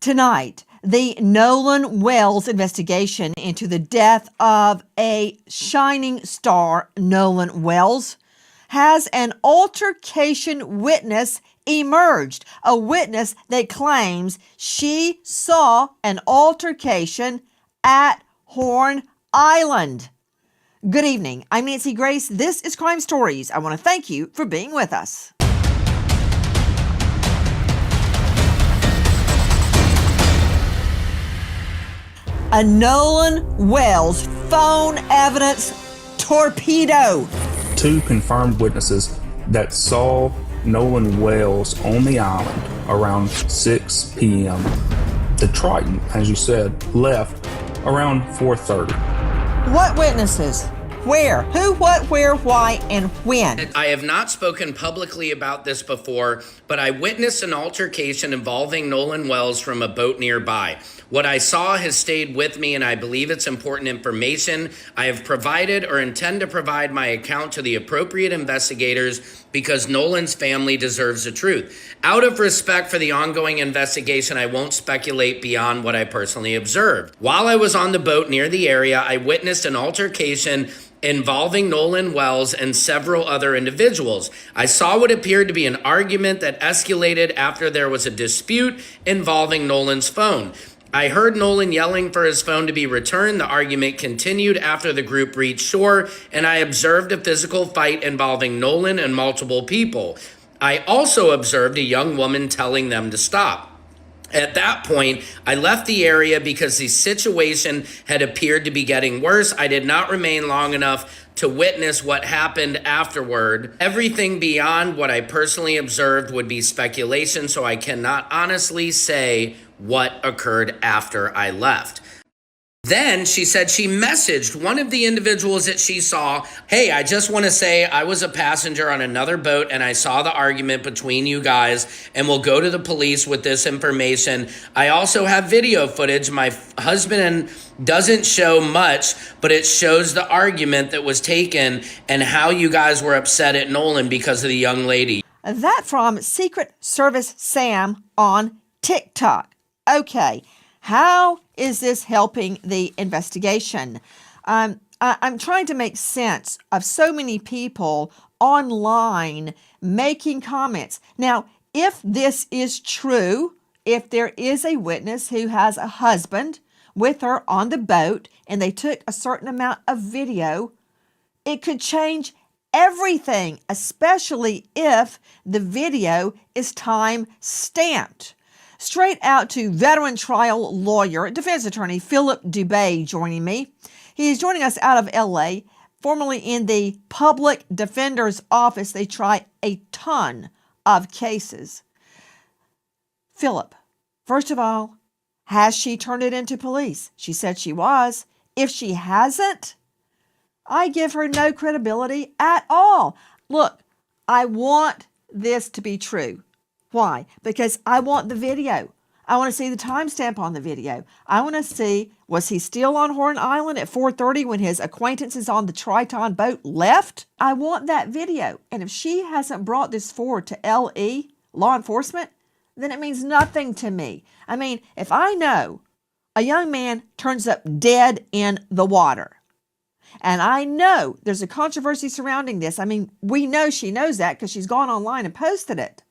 Tonight, the Nolan Wells investigation into the death of a shining star, Nolan Wells, has an altercation witness emerged. A witness that claims she saw an altercation at Horn Island. Good evening. I'm Nancy Grace. This is Crime Stories. I want to thank you for being with us. A Nolan Wells phone evidence torpedo. Two confirmed witnesses that saw Nolan Wells on the island around 6 p.m. The Triton, as you said, left around 4:30. What witnesses? Where? Who, what, where, why, and when? I have not spoken publicly about this before, but I witnessed an altercation involving Nolan Wells from a boat nearby. What I saw has stayed with me, and I believe it's important information. I have provided or intend to provide my account to the appropriate investigators because Nolan's family deserves the truth. Out of respect for the ongoing investigation, I won't speculate beyond what I personally observed. While I was on the boat near the area, I witnessed an altercation involving Nolan Wells and several other individuals. I saw what appeared to be an argument that escalated after there was a dispute involving Nolan's phone. I heard Nolan yelling for his phone to be returned. The argument continued after the group reached shore, and I observed a physical fight involving Nolan and multiple people. I also observed a young woman telling them to stop. At that point, I left the area because the situation had appeared to be getting worse. I did not remain long enough to witness what happened afterward. Everything beyond what I personally observed would be speculation, so I cannot honestly say what occurred after I left. Then she said she messaged one of the individuals that she saw, "Hey, I just want to say I was a passenger on another boat and I saw the argument between you guys and will go to the police with this information. I also have video footage. My husband doesn't show much, but it shows the argument that was taken and how you guys were upset at Nolan because of the young lady." That from Secret Service Sam on TikTok. Okay. How is this helping the investigation? I'm trying to make sense of so many people online making comments. Now, if this is true, if there is a witness who has a husband with her on the boat and they took a certain amount of video, it could change everything, especially if the video is time stamped. Straight out to veteran trial lawyer, defense attorney Philip Dubay joining me. He is joining us out of LA, formerly in the public defender's office. They try a ton of cases. Philip, first of all, has she turned it into police? She said she was. If she hasn't, I give her no credibility at all. Look, I want this to be true. Why? Because I want the video. I want to see the timestamp on the video. I want to see, was he still on Horn Island at 4:30 when his acquaintances on the Triton boat left? I want that video. And if she hasn't brought this forward to LE, law enforcement, then it means nothing to me. I mean, if I know a young man turns up dead in the water, and I know there's a controversy surrounding this, I mean, we know she knows that because she's gone online and posted it,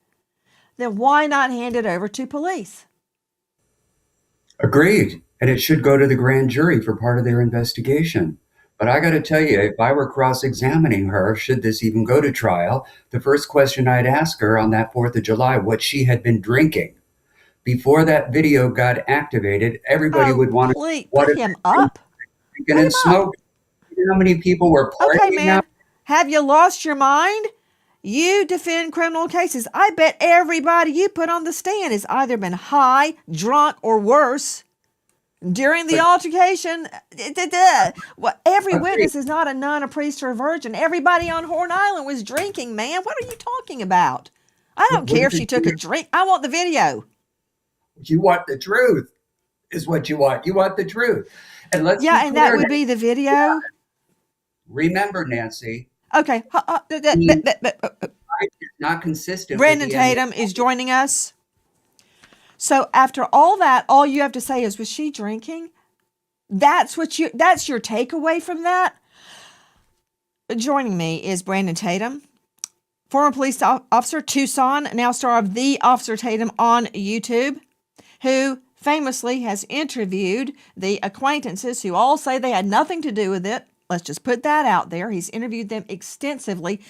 then why not hand it over to police? Agreed. And it should go to the grand jury for part of their investigation. But I got to tell you, if I were cross-examining her, should this even go to trial, the first question I'd ask her on that 4th of July, what she had been drinking. Before that video got activated, everybody would want to put him up. Drinking and smoking. You know how many people were partying? Okay, man. Have you lost your mind? You defend criminal cases. I bet everybody you put on the stand has either been high, drunk, or worse during the altercation. Well, every witness is not a nun, a priest, or a virgin. Everybody on Horn Island was drinking, man. What are you talking about? I don't care if she took a drink. I want the video. You want the truth is what you want. You want the truth. And let's and that would be the video. Yeah. Remember, Nancy. Okay. It's not consistent. Brandon Tatum is joining us. So after all that, all you have to say is, was she drinking? That's your takeaway from that? Joining me is Brandon Tatum, former police officer, Tucson, now star of The Officer Tatum on YouTube, who famously has interviewed the acquaintances who all say they had nothing to do with it. Let's just put that out there. He's interviewed them extensively.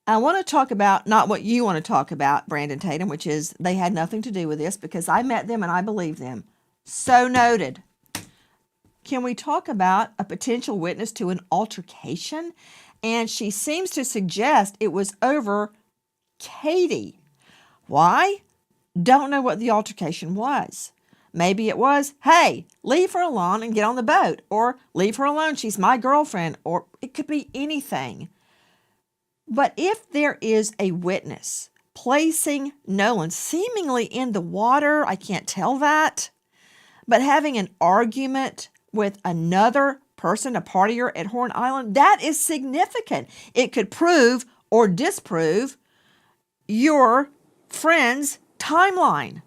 I want to talk about not what you want to talk about, Brandon Tatum, which is they had nothing to do with this, because I met them and I believe them. So noted. Can we talk about a potential witness to an altercation? And she seems to suggest it was over Katie. Why? Don't know what the altercation was. Maybe it was, hey, leave her alone and get on the boat. Or leave her alone, she's my girlfriend. Or it could be anything. But if there is a witness placing Nolan seemingly in the water, I can't tell that, but having an argument with another person, a partier at Horn Island, that is significant. It could prove or disprove your friend's timeline.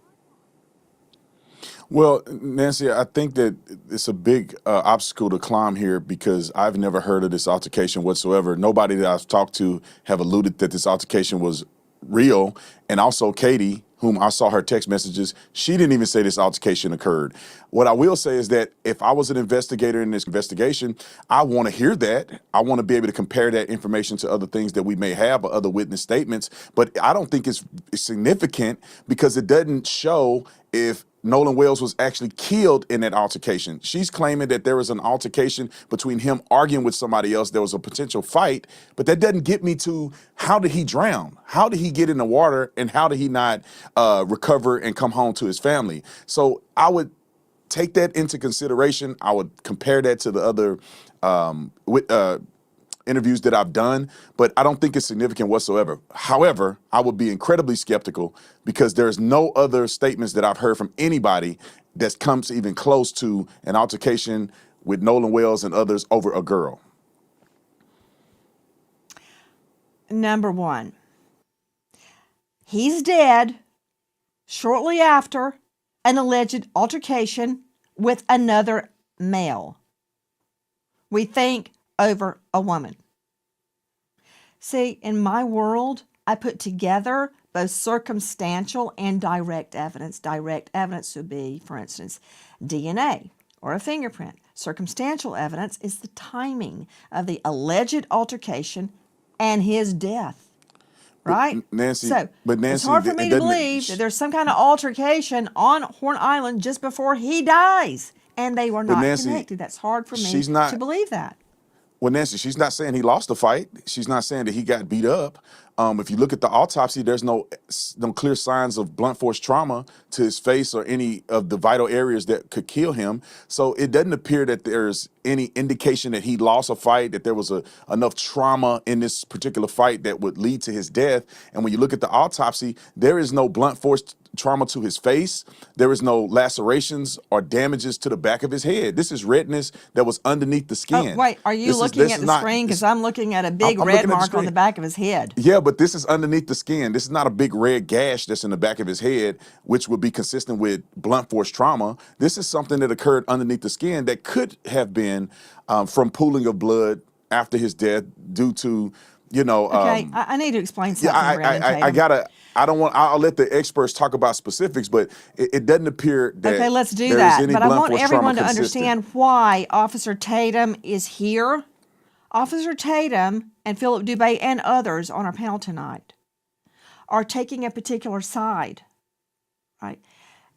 Well, Nancy, I think that it's a big obstacle to climb here because I've never heard of this altercation whatsoever. Nobody that I've talked to have alluded that this altercation was real. And also Katie, whom I saw her text messages, she didn't even say this altercation occurred. What I will say is that if I was an investigator in this investigation, I want to hear that. I want to be able to compare that information to other things that we may have or other witness statements. But I don't think it's significant because it doesn't show if Nolan Wells was actually killed in that altercation. She's claiming that there was an altercation between him arguing with somebody else. There was a potential fight, but that doesn't get me to how did he drown? How did he get in the water? And how did he not recover and come home to his family? So I would take that into consideration. I would compare that to the other interviews that I've done, but I don't think it's significant whatsoever. However, I would be incredibly skeptical because there's no other statements that I've heard from anybody that comes even close to an altercation with Nolan Wells and others over a girl. Number one, he's dead shortly after an alleged altercation with another male. We think over a woman. See, in my world, I put together both circumstantial and direct evidence. Direct evidence would be, for instance, DNA or a fingerprint. Circumstantial evidence is the timing of the alleged altercation and his death. Right? Nancy, so it's hard for me to believe that there's some kind of altercation on Horn Island just before he dies. And they were not connected. That's hard for me to believe that. Well, Nancy, she's not saying he lost the fight. She's not saying that he got beat up. If you look at the autopsy, there's no clear signs of blunt force trauma to his face or any of the vital areas that could kill him. So it doesn't appear that there's any indication that he lost a fight, that there was enough trauma in this particular fight that would lead to his death. And when you look at the autopsy, there is no blunt force trauma to his face. There is no lacerations or damages to the back of his head. This is redness that was underneath the skin. Oh, wait, are you looking at the screen? Because I'm looking at a big red mark on the back of his head. Yeah, but this is underneath the skin. This is not a big red gash that's in the back of his head, which would be consistent with blunt force trauma. This is something that occurred underneath the skin that could have been from pooling of blood after his death due to, Okay, I need to explain something. I'll let the experts talk about specifics, but it doesn't appear that. Okay, let's do that. But I want everyone to understand why Officer Tatum is here. Officer Tatum and Philip Dubé and others on our panel tonight are taking a particular side, right?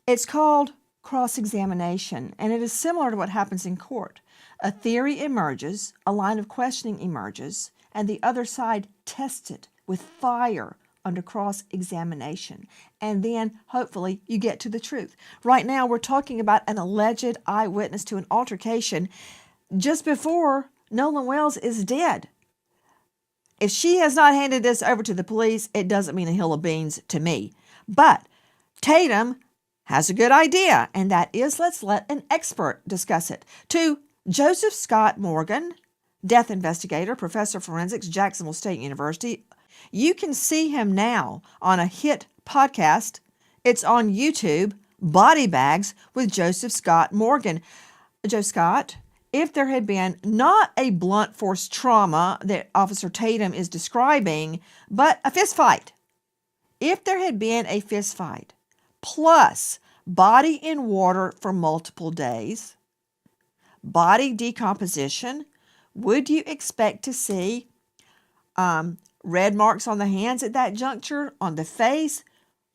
It's called cross-examination, and it is similar to what happens in court. A theory emerges, a line of questioning emerges, and the other side tests it with fire under cross-examination. And then, hopefully, you get to the truth. Right now, we're talking about an alleged eyewitness to an altercation just before Nolan Wells is dead. If she has not handed this over to the police, it doesn't mean a hill of beans to me. But Tatum has a good idea, and that is, let's let an expert discuss it. To Joseph Scott Morgan, death investigator, professor of forensics, Jacksonville State University. You can see him now on a hit podcast. It's on YouTube, body bags with Joseph Scott Morgan. Joe Scott, if there had been not a blunt force trauma that Officer Tatum is describing, but a fist fight, if there had been a fist fight plus body in water for multiple days, body decomposition, would you expect to see red marks on the hands at that juncture, on the face?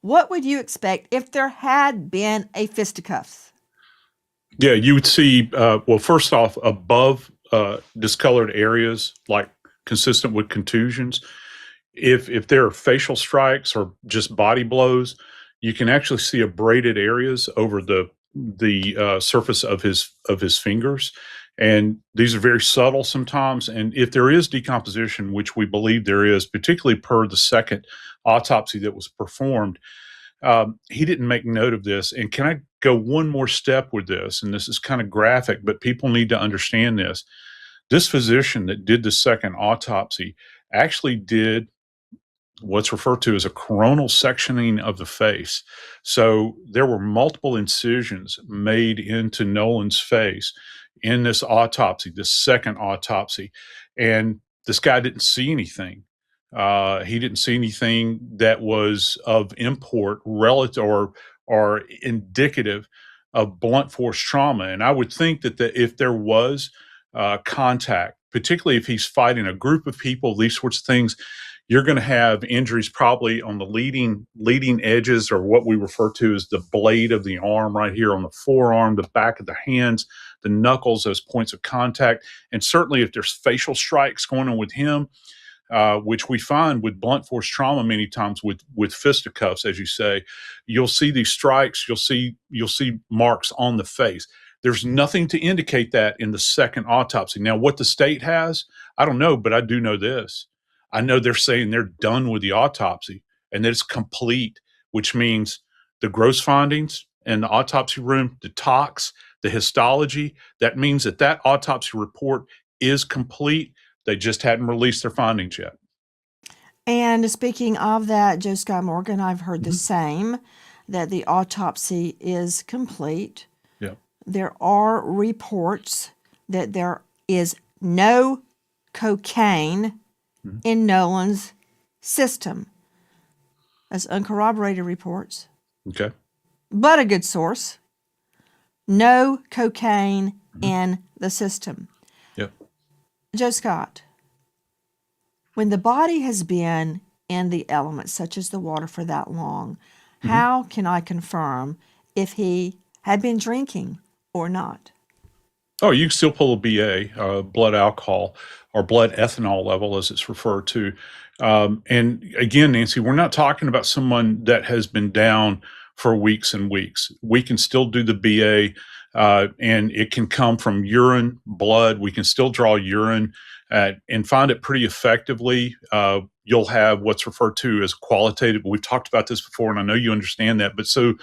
What would you expect if there had been a fisticuffs? Yeah, you would see, well, first off, above discolored areas, like consistent with contusions. If there are facial strikes or just body blows, you can actually see abraded areas over the surface of his fingers, and these are very subtle sometimes. And if there is decomposition, which we believe there is, particularly per the second autopsy that was performed, he didn't make note of this. And can I go one more step with this? And this is kind of graphic, but people need to understand this. This physician that did the second autopsy actually did what's referred to as a coronal sectioning of the face. So there were multiple incisions made into Nolan's face in this autopsy, this second autopsy. And this guy didn't see anything. He didn't see anything that was of import relative or indicative of blunt force trauma. And I would think that if there was contact, particularly if he's fighting a group of people, these sorts of things, you're going to have injuries probably on the leading edges, or what we refer to as the blade of the arm right here on the forearm, the back of the hands, the knuckles, those points of contact. And certainly if there's facial strikes going on with him, which we find with blunt force trauma many times with fisticuffs, as you say, you'll see these strikes, you'll see marks on the face. There's nothing to indicate that in the second autopsy. Now, what the state has, I don't know, but I do know this. I know they're saying they're done with the autopsy and that it's complete, which means the gross findings in the autopsy room, the tox, the histology, that means that autopsy report is complete. They just hadn't released their findings yet. And speaking of that, Joe Scott Morgan, I've heard the same, that the autopsy is complete. Yeah. There are reports that there is no cocaine in Nolan's system. That's uncorroborated reports, Okay. but a good source. No cocaine in the system. Yep. Joe Scott, when the body has been in the elements, such as the water, for that long, how can I confirm if he had been drinking or not? Oh, you can still pull a BA, blood alcohol, or blood ethanol level, as it's referred to. And again, Nancy, we're not talking about someone that has been down for weeks and weeks. We can still do the BA, and it can come from urine, blood. We can still draw urine and find it pretty effectively. You'll have what's referred to as qualitative. We've talked about this before, and I know you understand that, but so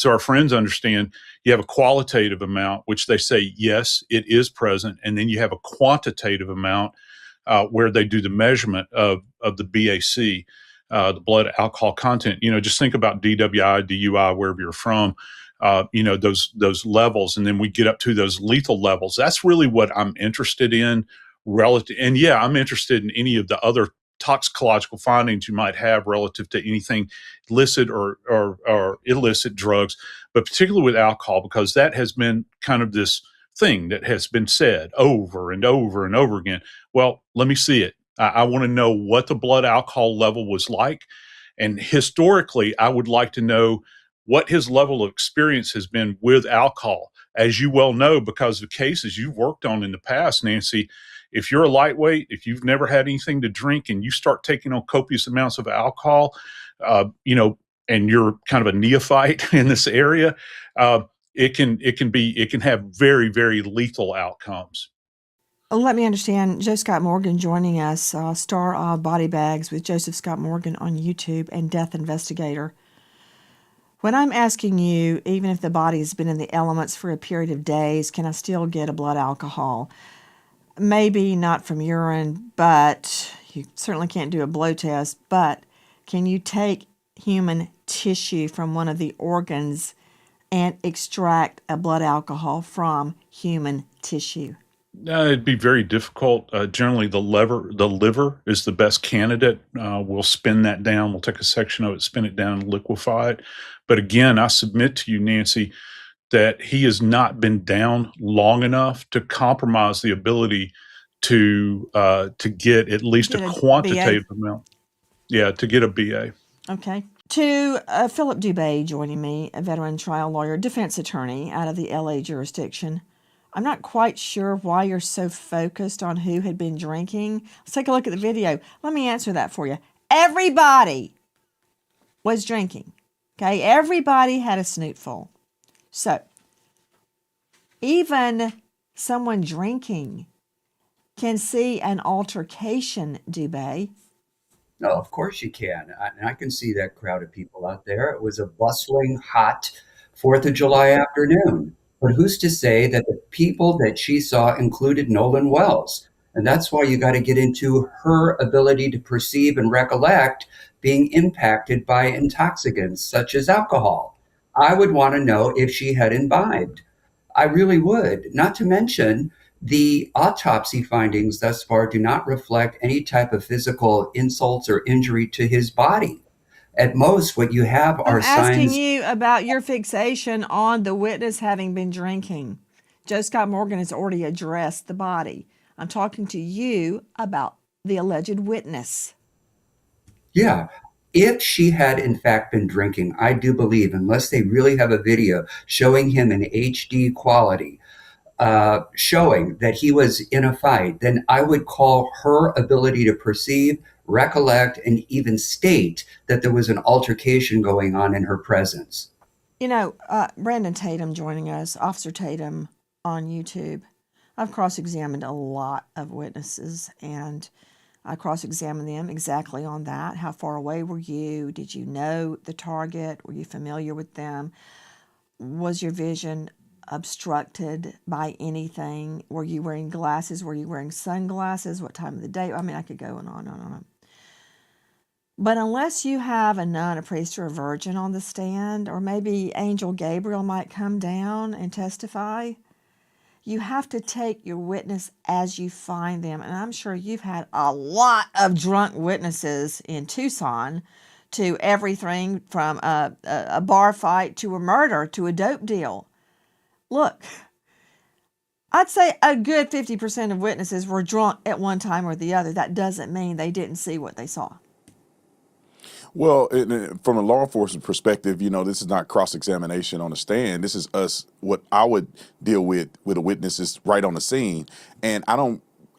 our friends understand, you have a qualitative amount, which they say, yes, it is present. And then you have a quantitative amount where they do the measurement of the BAC, the blood alcohol content. Just think about DWI, DUI, wherever you're from, those levels. And then we get up to those lethal levels. That's really what I'm interested in relative. And yeah, I'm interested in any of the other toxicological findings you might have relative to anything illicit or illicit drugs, but particularly with alcohol, because that has been kind of this thing that has been said over and over and over again. Well, let me see it. I want to know what the blood alcohol level was like. And historically, I would like to know what his level of experience has been with alcohol. As you well know, because of cases you've worked on in the past, Nancy, if you're a lightweight, if you've never had anything to drink and you start taking on copious amounts of alcohol, and you're kind of a neophyte in this area, it can have very, very lethal outcomes. Let me understand. Joe Scott Morgan joining us, star of Body Bags with Joseph Scott Morgan on YouTube and Death Investigator. When I'm asking you, even if the body has been in the elements for a period of days, can I still get a blood alcohol? Maybe not from urine, but you certainly can't do a blow test. But can you take human tissue from one of the organs and extract a blood alcohol from human tissue? It'd be very difficult. Generally, the liver is the best candidate. We'll spin that down. We'll take a section of it, spin it down, and liquefy it. But again, I submit to you, Nancy, that he has not been down long enough to compromise the ability to get at least Get a a quantitative amount. Yeah, to get a BA. Okay. To Philip Dubé joining me, a veteran trial lawyer, defense attorney out of the LA jurisdiction. I'm not quite sure why you're so focused on who had been drinking. Let's take a look at the video. Let me answer that for you. Everybody was drinking. Okay, everybody had a snootful. So, even someone drinking can see an altercation, Dubé. No, of course you can. And I can see that crowd of people out there. It was a bustling, hot 4th of July afternoon. But who's to say that the people that she saw included Nolan Wells? And that's why you got to get into her ability to perceive and recollect being impacted by intoxicants such as alcohol. I would want to know if she had imbibed. I really would. Not to mention, the autopsy findings thus far do not reflect any type of physical insults or injury to his body. At most, what you have I'm are asking signs. you about your fixation on the witness having been drinking. Joe Scott Morgan has already addressed the body. I'm talking to you about the alleged witness. Yeah. If she had in fact been drinking, I do believe, unless they really have a video showing him in HD quality, showing that he was in a fight, then I would call her ability to perceive, recollect, and even state that there was an altercation going on in her presence. You know, Brandon Tatum joining us, Officer Tatum on YouTube. I've cross-examined a lot of witnesses, and I cross-examined them exactly on that. How far away were you? Did you know the target? Were you familiar with them? Was your vision obstructed by anything? Were you wearing glasses? Were you wearing sunglasses? What time of the day? I mean, I could go on and on and on. But unless you have a nun, a priest, or a virgin on the stand, or maybe Angel Gabriel might come down and testify, you have to take your witness as you find them. And I'm sure you've had a lot of drunk witnesses in Tucson, to everything from a bar fight to a murder to a dope deal. Look, I'd say a good 50% of witnesses were drunk at one time or the other. That doesn't mean they didn't see what they saw. Well, from a law enforcement perspective, this is not cross-examination on the stand. This is us. What I would deal with a witness is right on the scene, and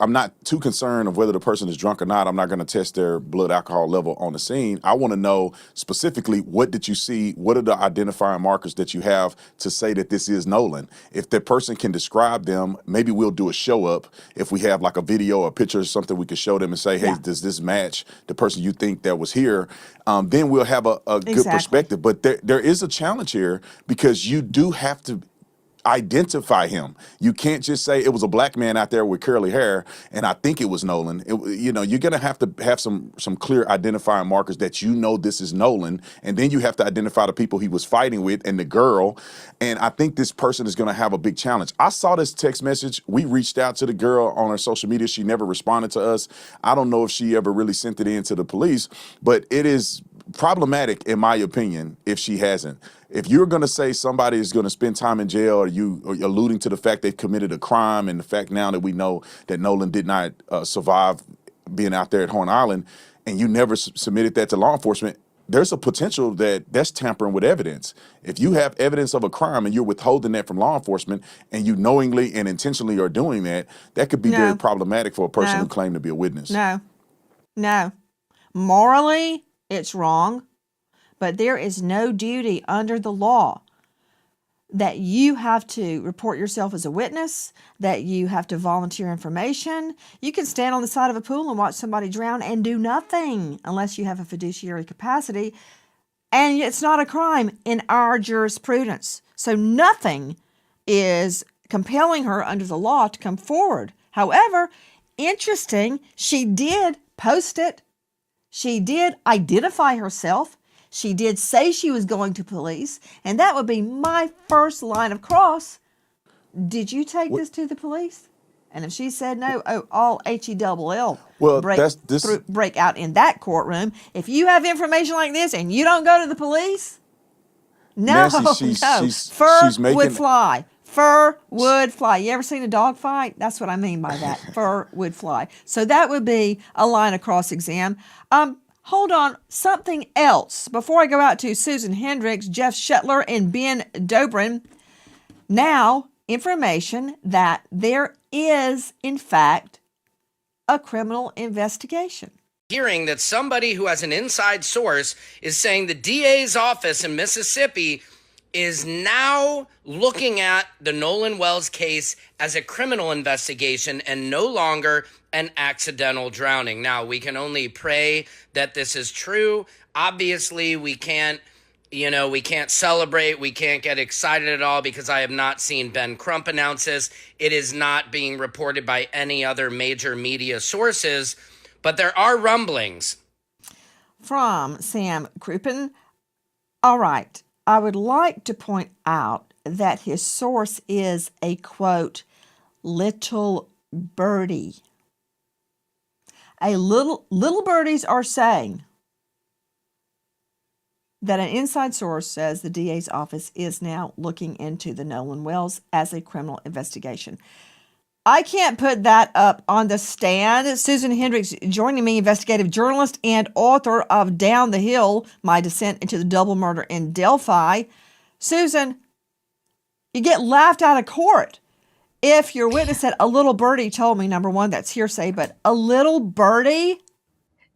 I'm not too concerned of whether the person is drunk or not. I'm not going to test their blood alcohol level on the scene. I want to know specifically, what did you see? What are the identifying markers that you have to say that this is Nolan? If the person can describe them, maybe we'll do a show up. If we have like a video or a picture or something, we can show them and say, hey, does this match the person you think that was here? Then we'll have a good perspective. But there is a challenge here, because you do have to identify him. You can't just say it was a black man out there with curly hair and I think it was Nolan. You're going to have some clear identifying markers that this is Nolan, and then you have to identify the people he was fighting with and the girl. And I think this person is going to have a big challenge. I saw this text message. We reached out to the girl on her social media. She never responded to us. I don't know if she ever really sent it in to the police, but it is problematic, in my opinion, if she hasn't. If you're going to say somebody is going to spend time in jail, or you are alluding to the fact they've committed a crime, and the fact now that we know that Nolan did not survive being out there at Horn Island, and you never submitted that to law enforcement, there's a potential that that's tampering with evidence. If you have evidence of a crime and you're withholding that from law enforcement, and you knowingly and intentionally are doing that, that could be very problematic for a person who claimed to be a witness. No. Morally, it's wrong. But there is no duty under the law that you have to report yourself as a witness, that you have to volunteer information. You can stand on the side of a pool and watch somebody drown and do nothing unless you have a fiduciary capacity. And it's not a crime in our jurisprudence. So nothing is compelling her under the law to come forward. However, interesting, she did post it. She did identify herself. She did say she was going to police, and that would be my first line of cross. Did you take this to the police? And if she said no, all HELL Well, break out in that courtroom. If you have information like this and you don't go to the police, no, Nancy, no, fur would fly. Fur would fly. You ever seen a dog fight? That's what I mean by that. Fur would fly. So that would be a line of cross-exam. Hold on, something else. Before I go out to Susan Hendricks, Jeff Shetler, and Ben Dobrin, now information that there is, in fact, a criminal investigation. Hearing that somebody who has an inside source is saying the DA's office in Mississippi is now looking at the Nolan Wells case as a criminal investigation and no longer an accidental drowning. Now, we can only pray that this is true. Obviously, we can't celebrate. We can't get excited at all because I have not seen Ben Crump announce this. It is not being reported by any other major media sources, but there are rumblings. From Sam Crouppen. All right. I would like to point out that his source is a, quote, little birdie. Little birdies are saying that an inside source says the DA's office is now looking into the Nolan Wells as a criminal investigation. I can't put that up on the stand. Susan Hendricks joining me, investigative journalist and author of Down the Hill, My Descent into the Double Murder in Delphi. Susan, you get laughed out of court if your witness said, a little birdie told me, number one, that's hearsay, but a little birdie?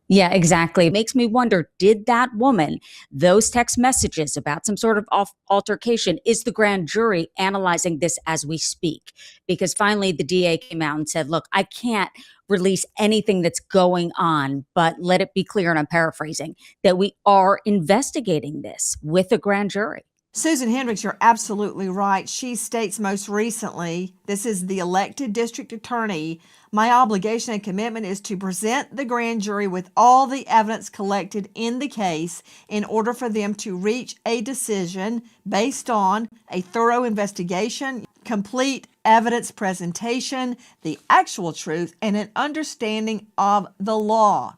Yeah, exactly. It makes me wonder, did that woman, those text messages about some sort of altercation, is the grand jury analyzing this as we speak? Because finally the DA came out and said, look, I can't release anything that's going on, but let it be clear, and I'm paraphrasing, that we are investigating this with a grand jury. Susan Hendricks, you're absolutely right. She states most recently, this is the elected district attorney, my obligation and commitment is to present the grand jury with all the evidence collected in the case in order for them to reach a decision based on a thorough investigation, complete evidence presentation, the actual truth, and an understanding of the law.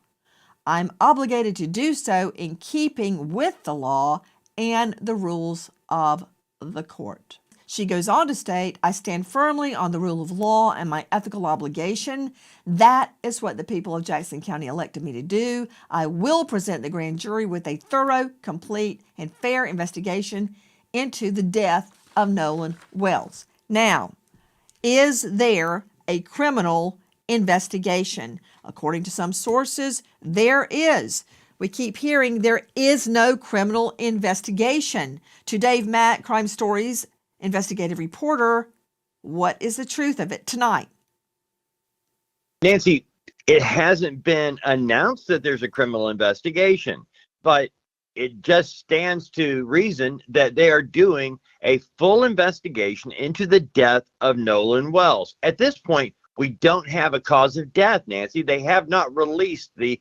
I'm obligated to do so in keeping with the law and the rules of the court. She goes on to state, I stand firmly on the rule of law and my ethical obligation. That is what the people of Jackson County elected me to do. I will present the grand jury with a thorough, complete, and fair investigation into the death of Nolan Wells. Now, is there a criminal investigation? According to some sources, there is. We keep hearing there is no criminal investigation. To Dave Mack, Crime Stories investigative reporter, what is the truth of it tonight? Nancy, it hasn't been announced that there's a criminal investigation, but it just stands to reason that they are doing a full investigation into the death of Nolan Wells. At this point, we don't have a cause of death, Nancy. They have not released the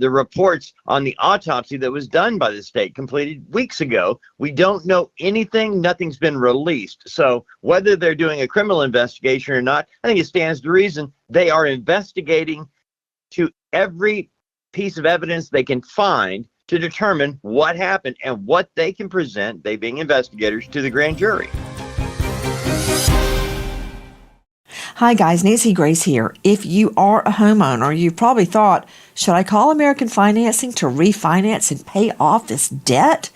reports on the autopsy that was done by the state, completed weeks ago. We don't know anything. Nothing's been released. So whether they're doing a criminal investigation or not, I think it stands to reason they are investigating to every piece of evidence they can find to determine what happened and what they can present, they being investigators, to the grand jury. Hi guys, Nancy Grace here. If you are a homeowner, you've probably thought, should I call American Financing to refinance and pay off this debt?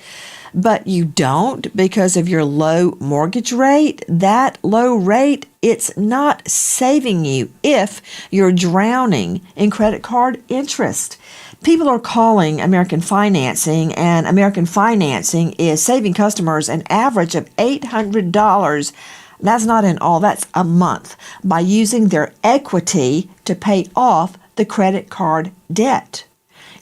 But you don't because of your low mortgage rate. That low rate, it's not saving you if you're drowning in credit card interest. People are calling American Financing, and American Financing is saving customers an average of $800. That's not in all, that's a month, by using their equity to pay off the credit card debt.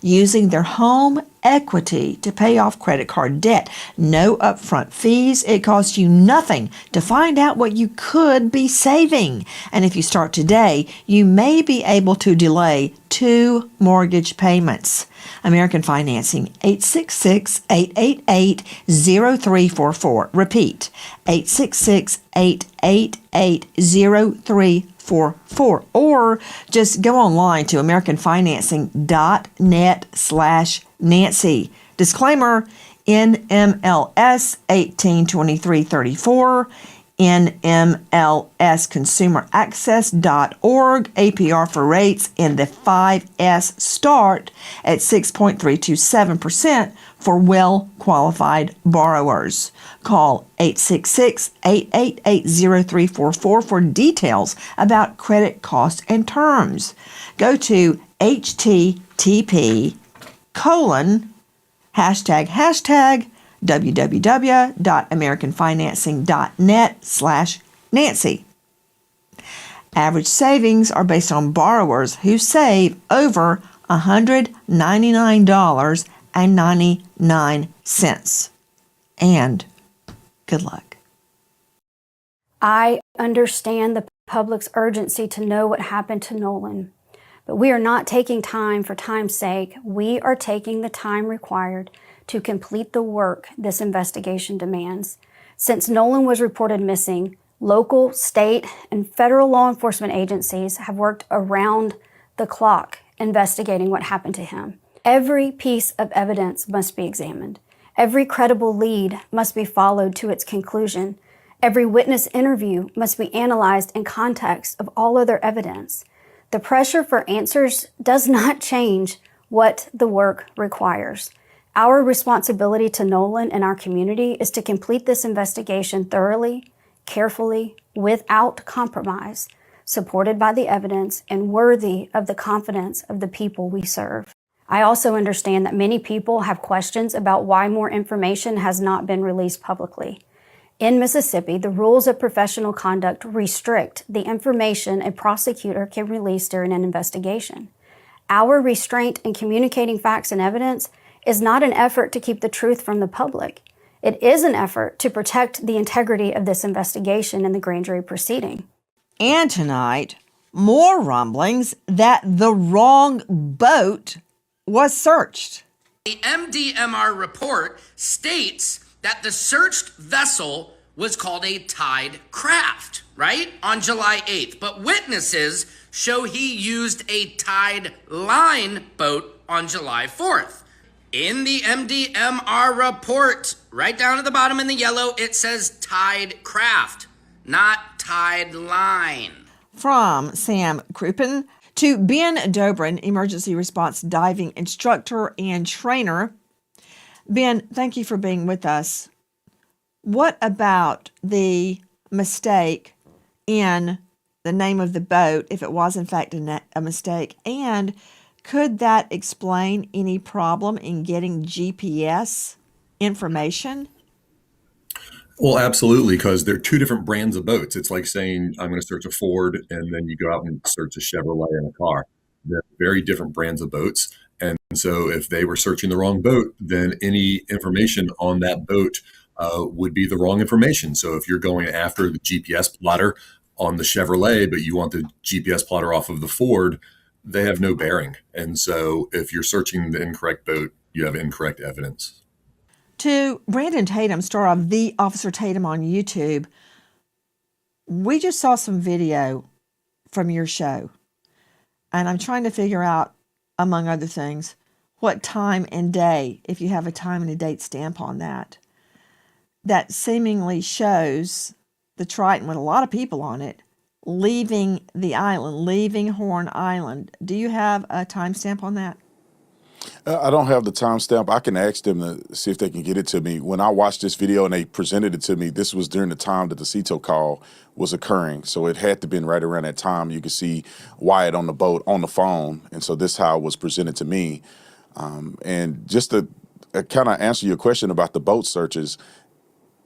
Using their home equity to pay off credit card debt. No upfront fees. It costs you nothing to find out what you could be saving. And if you start today, you may be able to delay 2 mortgage payments. American Financing, 866-888-0344. Repeat, 866-888-0344. Or just go online to americanfinancing.net/Nancy. Disclaimer, NMLS 182334, NMLSconsumeraccess.org, APR for rates in the 5S start at 6.327% for well-qualified borrowers. Call 866-888-0344 for details about credit costs and terms. Go to http:// www.americanfinancing.net/Nancy. Average savings are based on borrowers who save over $199.99. And good luck. I understand the public's urgency to know what happened to Nolan, but we are not taking time for time's sake. We are taking the time required to complete the work this investigation demands. Since Nolan was reported missing, local, state, and federal law enforcement agencies have worked around the clock investigating what happened to him. Every piece of evidence must be examined. Every credible lead must be followed to its conclusion. Every witness interview must be analyzed in context of all other evidence. The pressure for answers does not change what the work requires. Our responsibility to Nolan and our community is to complete this investigation thoroughly, carefully, without compromise, supported by the evidence and worthy of the confidence of the people we serve. I also understand that many people have questions about why more information has not been released publicly. In Mississippi, the rules of professional conduct restrict the information a prosecutor can release during an investigation. Our restraint in communicating facts and evidence is not an effort to keep the truth from the public. It is an effort to protect the integrity of this investigation and the grand jury proceeding. And tonight, more rumblings that the wrong boat was searched. The MDMR report states that the searched vessel was called a Tide craft, right? On July 8th. But witnesses show he used a Tide line boat on July 4th. In the MDMR report, right down at the bottom in the yellow, it says Tide craft, not Tide line. From Sam Crouppen to Ben Dobrin, emergency response diving instructor and trainer. Ben, thank you for being with us. What about the mistake in the name of the boat, if it was in fact a mistake? And could that explain any problem in getting GPS information? Well, absolutely, because they're two different brands of boats. It's like saying, I'm going to search a Ford, and then you go out and search a Chevrolet in a car. They're very different brands of boats. And so if they were searching the wrong boat, then any information on that boat would be the wrong information. So if you're going after the GPS plotter on the Chevrolet, but you want the GPS plotter off of the Ford, they have no bearing. And so if you're searching the incorrect boat, you have incorrect evidence. To Brandon Tatum, star of The Officer Tatum on YouTube, we just saw some video from your show. And I'm trying to figure out, among other things, what time and day, if you have a time and a date stamp on that, that seemingly shows the Triton with a lot of people on it leaving the island, leaving Horn Island. Do you have a timestamp on that? I don't have the timestamp. I can ask them to see if they can get it to me. When I watched this video and they presented it to me, this was during the time that the CETO call was occurring. So it had to been right around that time. You could see Wyatt on the boat on the phone. And so this is how it was presented to me. And just to kind of answer your question about the boat searches,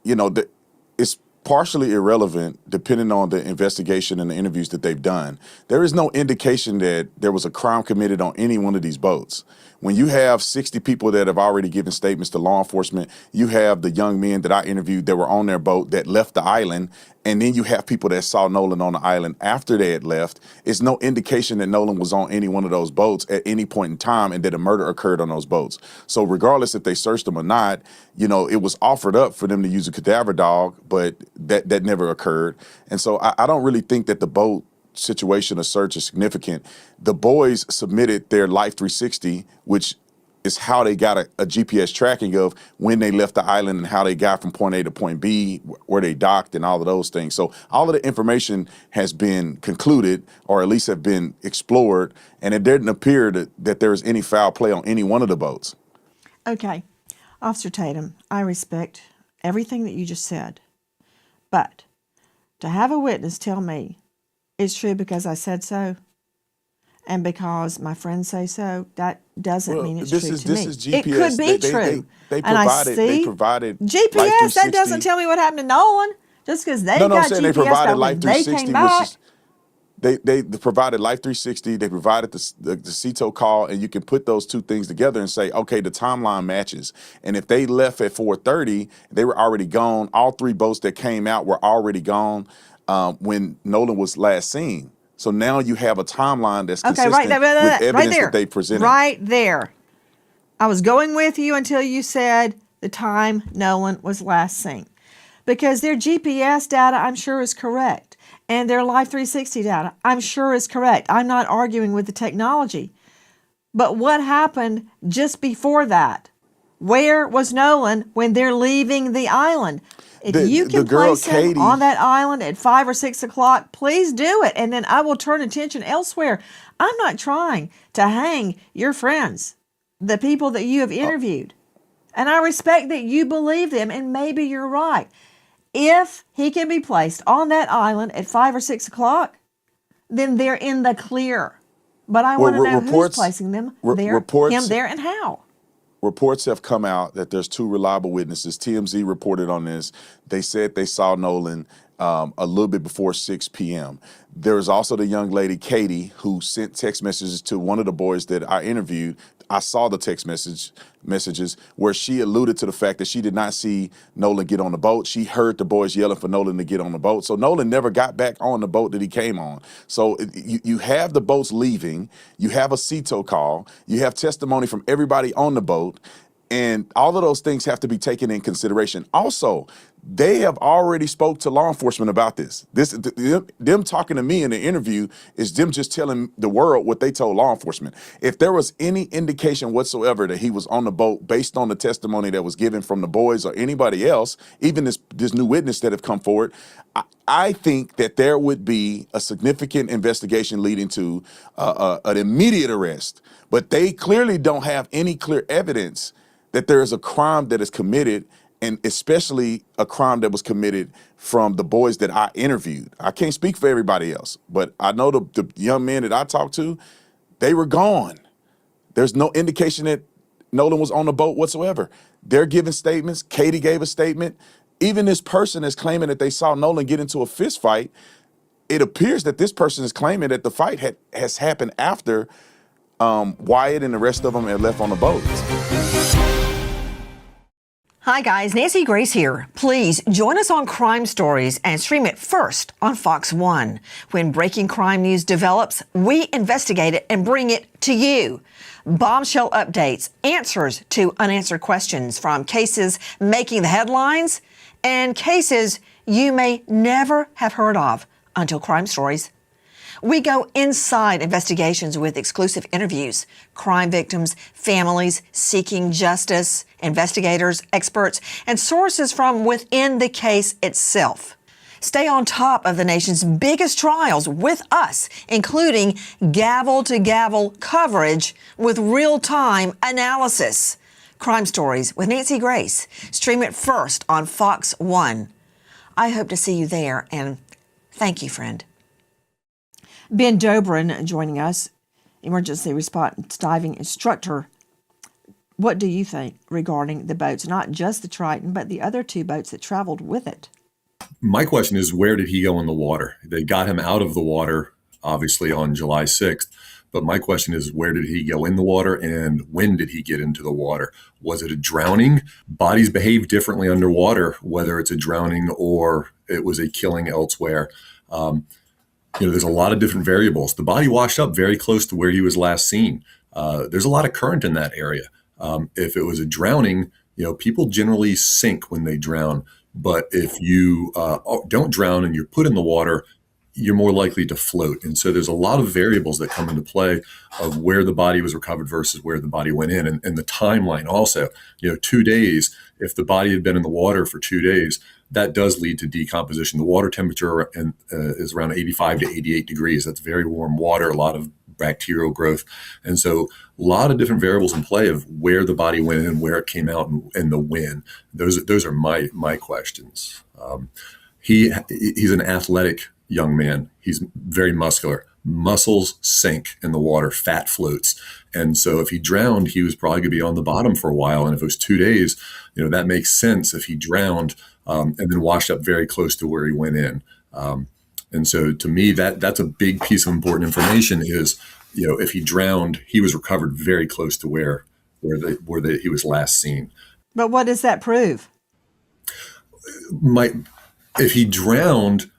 it's partially irrelevant depending on the investigation and the interviews that they've done. There is no indication that there was a crime committed on any one of these boats. when you have 60 people that have already given statements to law enforcement, you have the young men that I interviewed that were on their boat that left the island, and then you have people that saw Nolan on the island after they had left. It's no indication that Nolan was on any one of those boats at any point in time and that a murder occurred on those boats. So regardless if they searched them or not, it was offered up for them to use a cadaver dog, but that never occurred. And so I don't really think that the boat situation of search is significant. The boys submitted their Life 360, which is how they got a GPS tracking of when they left the island and how they got from point A to point B, where they docked and all of those things. So all of the information has been concluded, or at least have been explored, and it didn't appear that there was any foul play on any one of the boats. Okay. Officer Tatum, I respect everything that you just said, but to have a witness tell me it's true because I said so, and because my friends say so, that doesn't mean it's true to me. This is GPS. It could be true. They And I see they provided Life GPS. That 360. doesn't tell me what happened to Nolan. Just because they No, I'm got saying GPS, they provided that Life when they 360, came back. which is they provided Life 360. They provided the CETO call, and you can put those two things together and say, okay, the timeline matches. And if they left at 4:30, they were already gone. All three boats that came out were already gone when Nolan was last seen. So now you have a timeline that's consistent Okay, right there, with evidence right there, that they presented. right there. I was going with you until you said the time Nolan was last seen, because their GPS data, I'm sure, is correct, and their Life 360 data, I'm sure, is correct. I'm not arguing with the technology, but what happened just before that? Where was Nolan when they're leaving the island? If you can place him on that island at 5 or 6 o'clock, please do it, and then I will turn attention elsewhere. I'm not trying to hang your friends, the people that you have interviewed, and I respect that you believe them, and maybe you're right. If he can be placed on that island at 5 or 6 o'clock, then they're in the clear. But I want to know who's placing them there, him there, and how. Reports have come out that there's two reliable witnesses. TMZ reported on this. They said they saw Nolan a little bit before 6 p.m. There was also the young lady, Katie, who sent text messages to one of the boys that I interviewed. I saw the text messages where she alluded to the fact that she did not see Nolan get on the boat. She heard the boys yelling for Nolan to get on the boat. So Nolan never got back on the boat that he came on. So you have the boats leaving. You have a CETO call. You have testimony from everybody on the boat. And all of those things have to be taken in consideration. Also, they have already spoke to law enforcement about this. Them talking to me in the interview is them just telling the world what they told law enforcement. If there was any indication whatsoever that he was on the boat based on the testimony that was given from the boys or anybody else, even this new witness that have come forward, I think that there would be a significant investigation leading to an immediate arrest. But they clearly don't have any clear evidence that there is a crime that is committed, and especially a crime that was committed from the boys that I interviewed. I can't speak for everybody else, but I know the young men that I talked to, they were gone. There's no indication that Nolan was on the boat whatsoever. They're giving statements. Katie gave a statement. Even this person is claiming that they saw Nolan get into a fist fight. It appears that this person is claiming that the fight has happened after Wyatt and the rest of them had left on the boat. Hi guys, Nancy Grace here. Please join us on Crime Stories and stream it first on Fox 1. When breaking crime news develops, we investigate it and bring it to you. Bombshell updates, answers to unanswered questions from cases making the headlines and cases you may never have heard of until Crime Stories. We go inside investigations with exclusive interviews, crime victims, families seeking justice, investigators, experts, and sources from within the case itself. Stay on top of the nation's biggest trials with us, including gavel-to-gavel coverage with real-time analysis. Crime Stories with Nancy Grace. Stream it first on Fox 1. I hope to see you there, and thank you, friend. Ben Dobrin joining us, emergency response diving instructor. What do you think regarding the boats, not just the Triton, but the other two boats that traveled with it? My question is, where did he go in the water? They got him out of the water, obviously, on July 6th. But my question is, where did he go in the water and when did he get into the water? Was it a drowning? Bodies behave differently underwater, whether it's a drowning or it was a killing elsewhere. There's a lot of different variables. The body washed up very close to where he was last seen. There's a lot of current in that area. If it was a drowning, people generally sink when they drown. But if you don't drown and you're put in the water, you're more likely to float. And so there's a lot of variables that come into play of where the body was recovered versus where the body went in, and the timeline also. 2 days, if the body had been in the water for 2 days, that does lead to decomposition. The water temperature is around 85 to 88 degrees. That's very warm water, a lot of bacterial growth. And so a lot of different variables in play of where the body went in and where it came out and the when. Those are my questions. He's an athletic young man. He's very muscular. Muscles sink in the water, fat floats. And so if he drowned, he was probably going to be on the bottom for a while. And if it was 2 days, that makes sense if he drowned and then washed up very close to where he went in. And so to me, that's a big piece of important information is, if he drowned, he was recovered very close to where he was last seen. But what does that prove? If he drowned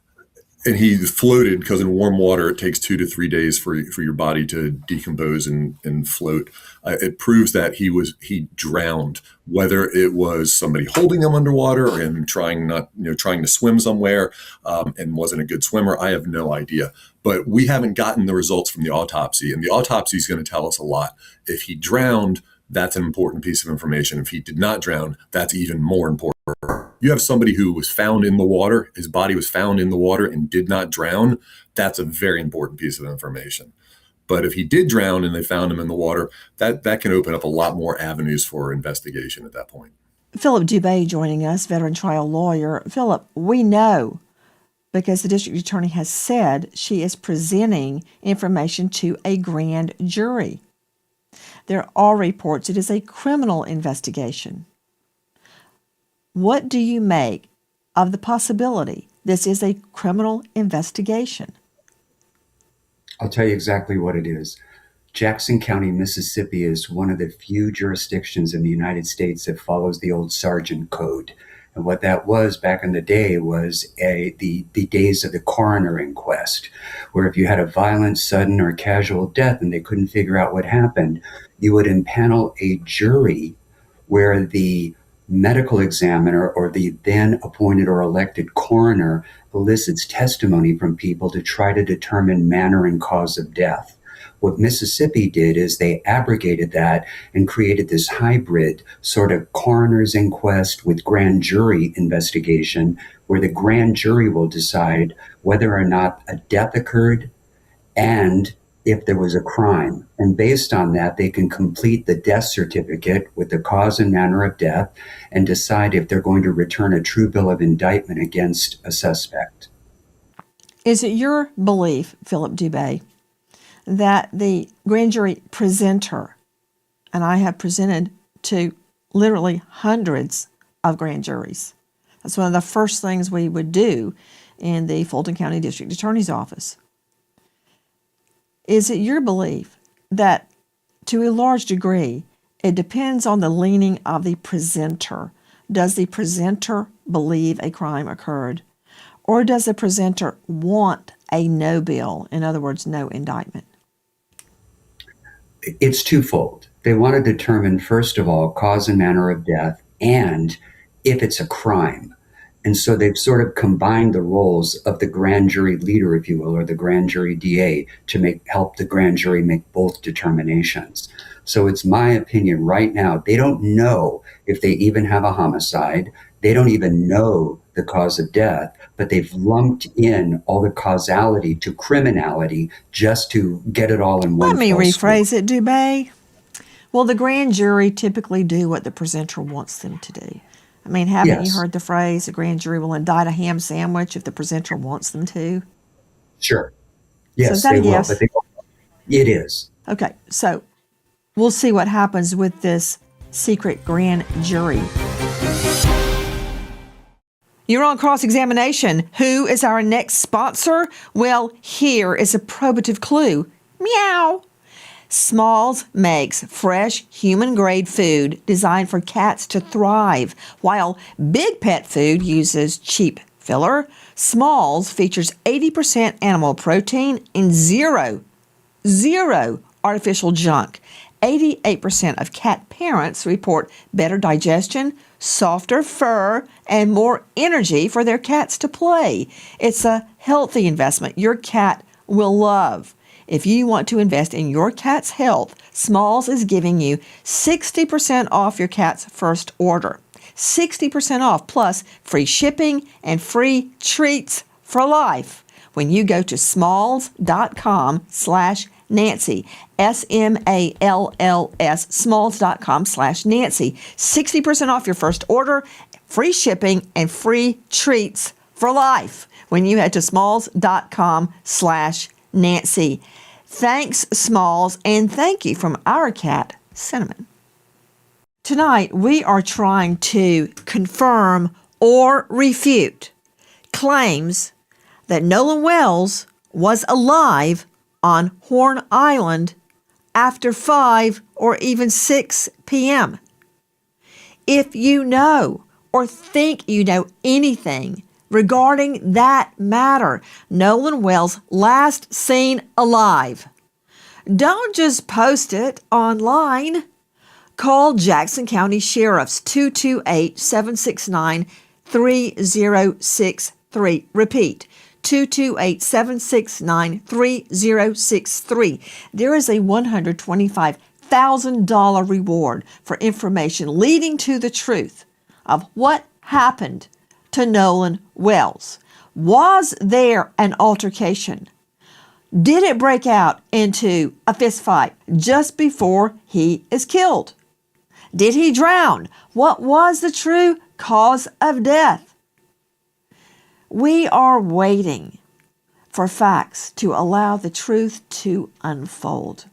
and he floated, because in warm water it takes 2 to 3 days for your body to decompose and float, it proves that he drowned, whether it was somebody holding him underwater or him trying to swim somewhere and wasn't a good swimmer. I have no idea. But we haven't gotten the results from the autopsy, and the autopsy is going to tell us a lot. If he drowned, that's an important piece of information. If he did not drown, that's even more important. You have somebody who was found in the water, his body was found in the water and did not drown. That's a very important piece of information. But if he did drown and they found him in the water, that can open up a lot more avenues for investigation at that point. Philip Dubé joining us, veteran trial lawyer. Philip, we know, because the district attorney has said she is presenting information to a grand jury. There are reports it is a criminal investigation. What do you make of the possibility this is a criminal investigation? I'll tell you exactly what it is. Jackson County, Mississippi is one of the few jurisdictions in the United States that follows the old Sergeant Code. And what that was back in the day was the days of the coroner inquest, where if you had a violent, sudden, or casual death and they couldn't figure out what happened, you would impanel a jury where the medical examiner or the then appointed or elected coroner elicits testimony from people to try to determine manner and cause of death. What Mississippi did is they abrogated that and created this hybrid sort of coroner's inquest with grand jury investigation, where the grand jury will decide whether or not a death occurred and if there was a crime. And based on that, they can complete the death certificate with the cause and manner of death and decide if they're going to return a true bill of indictment against a suspect. Is it your belief, Philip Dubé, that the grand jury presenter, and I have presented to literally hundreds of grand juries, that's one of the first things we would do in the Fulton County District Attorney's Office. Is it your belief that, to a large degree, it depends on the leaning of the presenter? Does the presenter believe a crime occurred? Or does the presenter want a no bill, in other words, no indictment? It's twofold. They want to determine, first of all, cause and manner of death and if it's a crime. And so they've sort of combined the roles of the grand jury leader, if you will, or the grand jury DA to help the grand jury make both determinations. So it's my opinion right now, they don't know if they even have a homicide. They don't even know the cause of death, but they've lumped in all the causality to criminality just to get it all in one. Let me rephrase it, Dubé. Will the grand jury typically do what the presenter wants them to do? I mean, haven't you heard the phrase, a grand jury will indict a ham sandwich if the presenter wants them to? Sure. Yes, so is that they a yes? will, but it is. Okay, so we'll see what happens with this secret grand jury. You're on cross-examination. Who is our next sponsor? Well, here is a probative clue. Meow. Smalls makes fresh human-grade food designed for cats to thrive, while Big Pet Food uses cheap filler. Smalls features 80% animal protein and zero artificial junk. 88% of cat parents report better digestion, softer fur, and more energy for their cats to play. It's a healthy investment your cat will love. If you want to invest in your cat's health, Smalls is giving you 60% off your cat's first order. 60% off plus free shipping and free treats for life when you go to smalls.com/Nancy, SMALLS, smalls.com/Nancy. 60% off your first order, free shipping, and free treats for life when you head to smalls.com/Nancy. Thanks, Smalls, and thank you from our cat, Cinnamon. Tonight, we are trying to confirm or refute claims that Nolan Wells was alive on Horn Island after 5 or even 6 p.m. If you know or think you know anything regarding that matter, Nolan Wells last seen alive, don't just post it online. Call Jackson County Sheriff's 228-769-3063. Repeat, 228-769-3063. There is a $125,000 reward for information leading to the truth of what happened to Nolan Wells. Was there an altercation? Did it break out into a fist fight just before he is killed? Did he drown? What was the true cause of death? We are waiting for facts to allow the truth to unfold.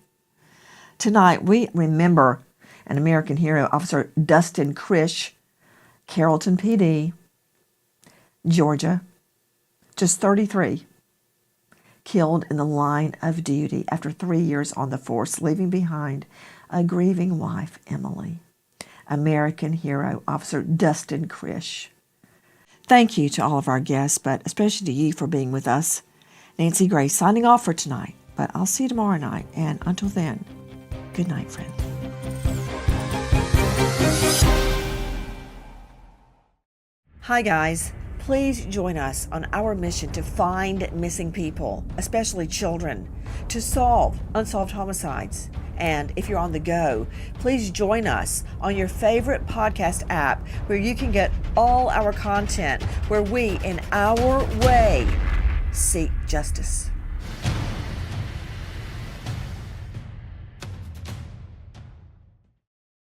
Tonight, we remember an American hero, Officer Dustin Krish, Carrollton PD, Georgia, just 33, killed in the line of duty after 3 years on the force, leaving behind a grieving wife, Emily. American hero, Officer Dustin Krish. Thank you to all of our guests, but especially to you for being with us. Nancy Grace signing off for tonight, but I'll see you tomorrow night. And until then, good night, friend. Hi, guys. Please join us on our mission to find missing people, especially children, to solve unsolved homicides. And if you're on the go, please join us on your favorite podcast app where you can get all our content, where we, in our way, seek justice.